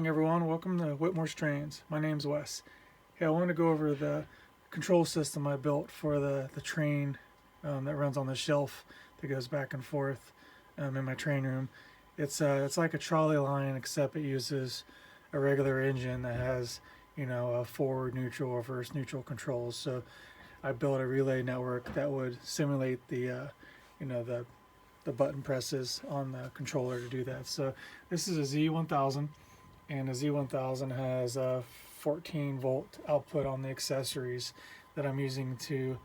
morning, everyone. Welcome to Whitmore's Trains. My name's Wes. Hey, I want to go over the control system I built for the train that runs on the shelf that goes back and forth in my train room. It's like a trolley line, except it uses a regular engine that has, a forward neutral, reverse neutral controls. So I built a relay network that would simulate the button presses on the controller to do that. So this is a Z1000, and a Z1000 has a 14 volt output on the accessories that I'm using to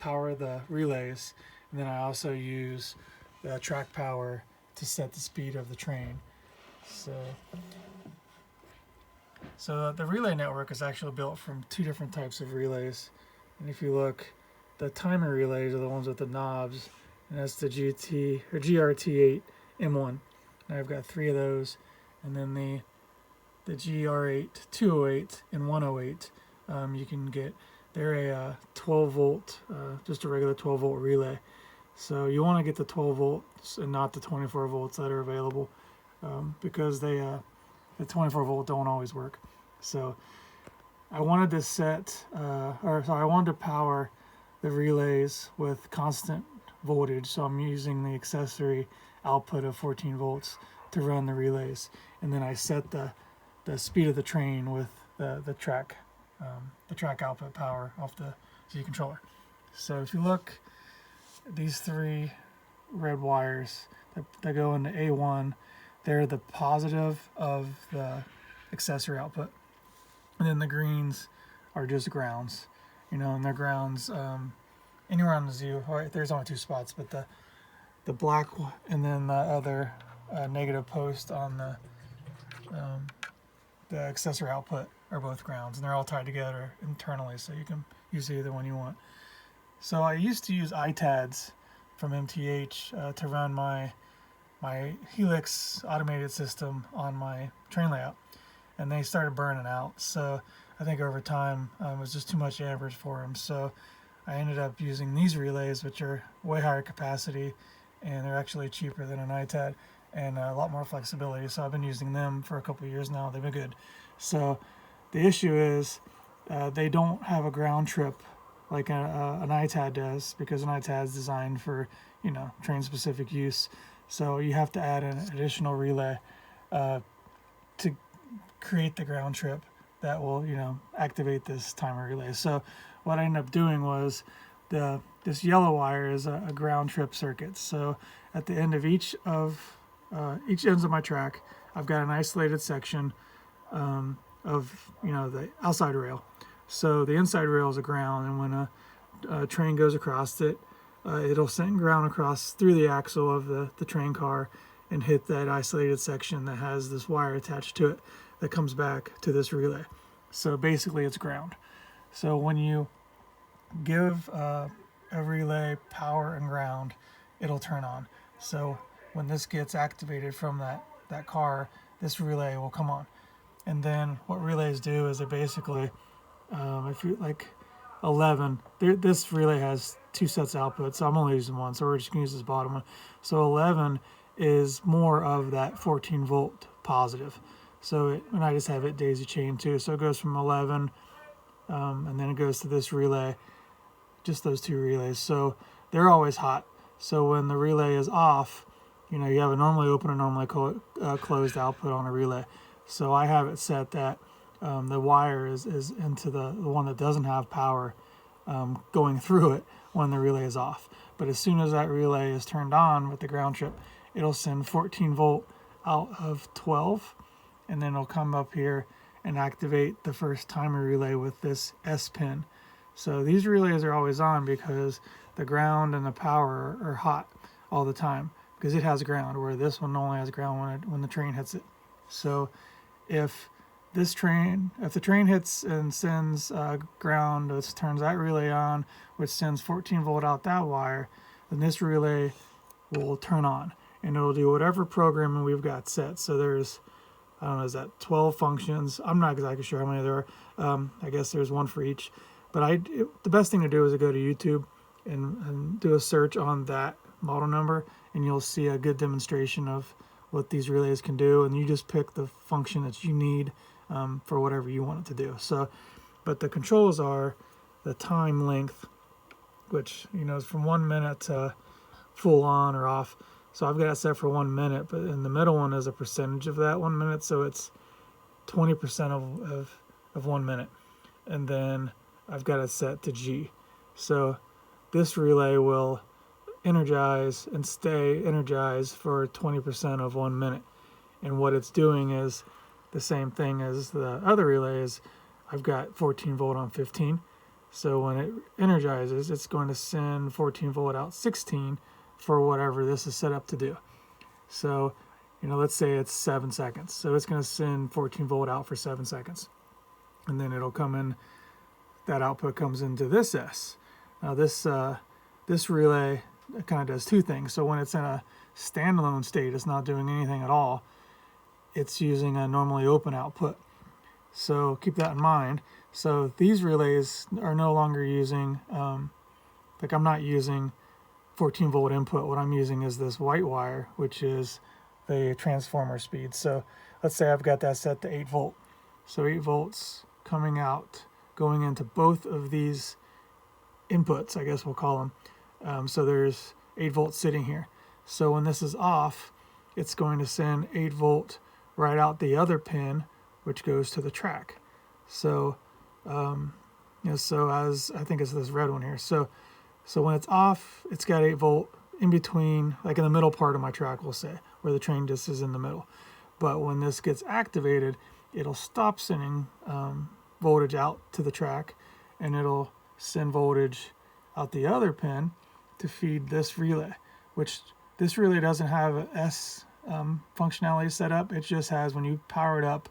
power the relays. And then I also use the track power to set the speed of the train. So the relay network is actually built from two different types of relays. And if you look, the timer relays are the ones with the knobs, and that's the GRT8 M1. And I've got 3 of those, and then the GR8 208 and 108 you can get. They're a 12 volt, just a regular 12 volt relay. So you want to get the 12 volts and not the 24 volts that are available, because the 24 volt don't always work. So I wanted to I wanted to power the relays with constant voltage, so I'm using the accessory output of 14 volts to run the relays, and then I set the speed of the train with the track output power off the Z controller. So if you look, these 3 red wires that go into A1, they're the positive of the accessory output, and then the greens are just grounds, and they're grounds anywhere on the Z. Right, there's only 2 spots, but the black and then the other negative post on the accessory output are both grounds, and they're all tied together internally, so you can use either one you want. So I used to use iTads from MTH to run my Helix automated system on my train layout, and they started burning out. So I think over time it was just too much amperage for them. So I ended up using these relays, which are way higher capacity, and they're actually cheaper than an iTad and a lot more flexibility. So I've been using them for a couple of years now. They've been good. So the issue is they don't have a ground trip like an iTad does, because an iTad is designed for train specific use. So you have to add an additional relay to create the ground trip that will activate this timer relay. So what I ended up doing was this yellow wire is a ground trip circuit. So at the end of each ends of my track, I've got an isolated section of the outside rail. So the inside rail is a ground, and when a train goes across it, it'll send ground across through the axle of the train car and hit that isolated section that has this wire attached to it that comes back to this relay. So basically it's ground. So when you give a relay power and ground, it'll turn on. So when this gets activated from that car, this relay will come on. And then what relays do is they basically, if you like 11, this relay has 2 sets of outputs, so I'm only using one, so we're just going to use this bottom one. So 11 is more of that 14 volt positive. So and I just have it daisy chain too. So it goes from 11, and then it goes to this relay, just those 2 relays. So they're always hot. So when the relay is off, you have a normally open and normally closed output on a relay. So I have it set that the wire is into the one that doesn't have power going through it when the relay is off. But as soon as that relay is turned on with the ground trip, it'll send 14 volt out of 12, and then it'll come up here and activate the first timer relay with this S pin. So these relays are always on because the ground and the power are hot all the time, because it has ground, where this one only has ground when the train hits it. So if the train hits and sends ground, this turns that relay on, which sends 14 volt out that wire, then this relay will turn on, and it'll do whatever programming we've got set. So there's, I don't know, is that 12 functions? I'm not exactly sure how many there are. I guess there's one for each. But the best thing to do is to go to YouTube and do a search on that model number, and you'll see a good demonstration of what these relays can do, and you just pick the function that you need for whatever you want it to do. So, but the controls are the time length, which is from 1 minute to full on or off. So I've got it set for 1 minute, but in the middle one is a percentage of that 1 minute, so it's 20% of 1 minute. And then I've got it set to G. So this relay will energize and stay energized for 20% of 1 minute. And what it's doing is the same thing as the other relay. Is I've got 14 volt on 15. So when it energizes, it's going to send 14 volt out 16 for whatever this is set up to do. So, let's say it's 7 seconds. So it's going to send 14 volt out for 7 seconds. And then it'll come in, that output comes into this S. Now this relay kind of does two things. So when it's in a standalone state, it's not doing anything at all. It's using a normally open output. So keep that in mind. So these relays are no longer using, like I'm not using 14 volt input. What I'm using is this white wire, which is the transformer speed. So let's say I've got that set to 8 volt. So 8 volts coming out, going into both of these inputs, I guess we'll call them. So there's 8 volts sitting here. So when this is off, it's going to send 8 volt right out the other pin, which goes to the track. So, so as I think it's this red one here. So when it's off, it's got 8 volt in between, like in the middle part of my track, we'll say, where the train disc is in the middle. But when this gets activated, it'll stop sending voltage out to the track, and it'll send voltage out the other pin to feed this relay, which this relay doesn't have a S functionality set up. It just has, when you power it up,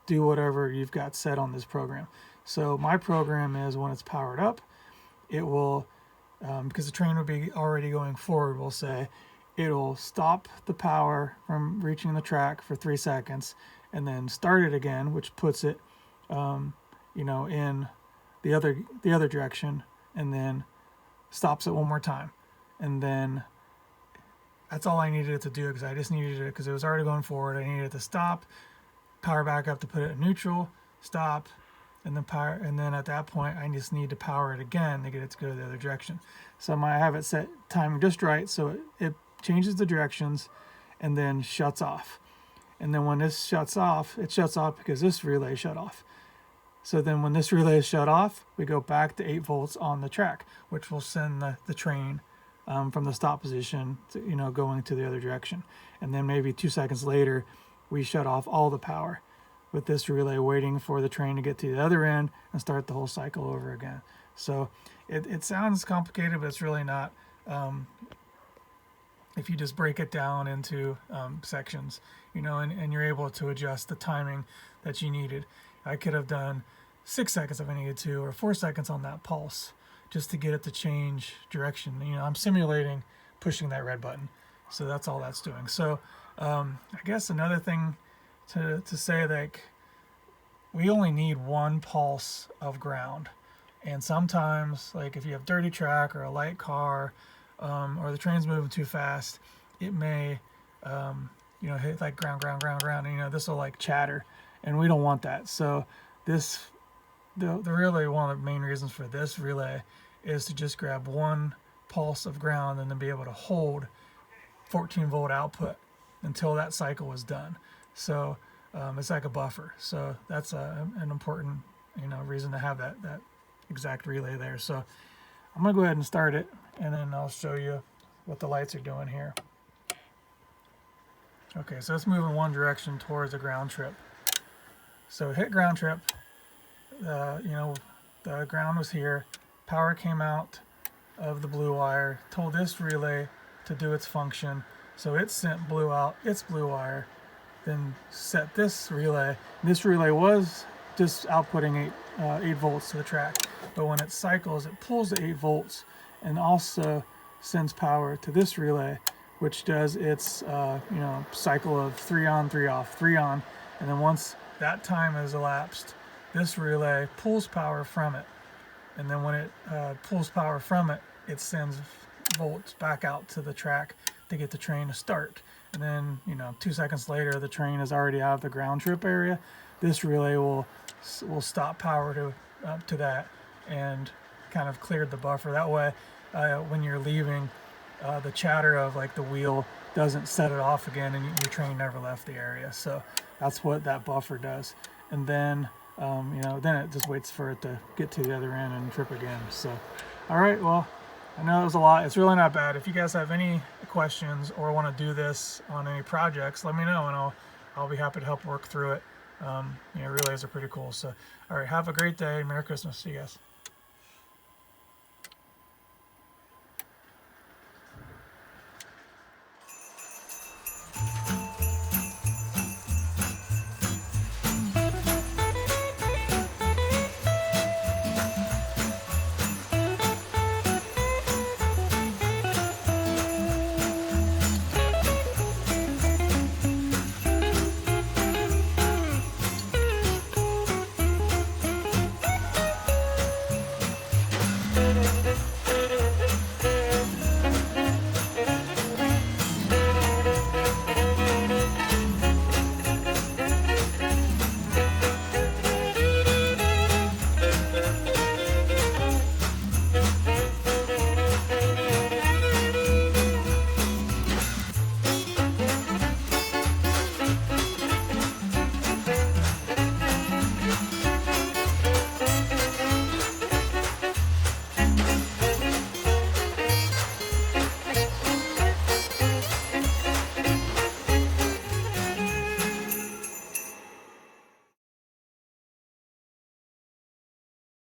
do whatever you've got set on this program. So my program is when it's powered up, it will, because the train will be already going forward, we'll say, it'll stop the power from reaching the track for 3 seconds and then start it again, which puts it, in the other direction, and then stops it one more time. And then that's all I needed it to do, because I just needed it, because it was already going forward. I needed it to stop, power back up to put it in neutral, stop, and then power, and then at that point I just need to power it again to get it to go the other direction. So I have it set timing just right, so it changes the directions and then shuts off. And then when this shuts off, it shuts off because this relay shut off. So then when this relay is shut off, we go back to 8 volts on the track, which will send the train from the stop position to, going to the other direction. And then maybe 2 seconds later, we shut off all the power with this relay, waiting for the train to get to the other end and start the whole cycle over again. So it sounds complicated, but it's really not. If you just break it down into sections, and you're able to adjust the timing that you needed. I could have done 6 seconds if I needed to, or 4 seconds on that pulse, just to get it to change direction. I'm simulating pushing that red button. So that's all that's doing. So I guess another thing to say, like, we only need one pulse of ground. And sometimes, like if you have dirty track or a light car, or the train's moving too fast, it may, hit like ground, and this will like chatter, and we don't want that. So the relay, one of the main reasons for this relay is to just grab one pulse of ground and then be able to hold 14 volt output until that cycle is done. So it's like a buffer. So that's an important reason to have that exact relay there. So I'm gonna go ahead and start it, and then I'll show you what the lights are doing here. Okay, so let's move in one direction towards the ground trip. So hit ground trip. The ground was here. Power came out of the blue wire. Told this relay to do its function. So it sent blue out its blue wire. Then set this relay. This relay was just outputting 8 volts to the track. But when it cycles, it pulls the 8 volts and also sends power to this relay, which does its cycle of 3 on, 3 off, 3 on. And then once that time has elapsed, this relay pulls power from it. And then when it pulls power from it, it sends volts back out to the track to get the train to start. And then, 2 seconds later, the train is already out of the ground trip area. This relay will stop power to that and kind of cleared the buffer. That way, when you're leaving, the chatter of like the wheel doesn't set it off again, and your train never left the area. So that's what that buffer does. And then, then it just waits for it to get to the other end and trip again. So, all right, well, I know it was a lot. It's really not bad. If you guys have any questions or want to do this on any projects, let me know, and I'll be happy to help work through it. Relays are pretty cool. So, all right, have a great day. Merry Christmas. See you guys.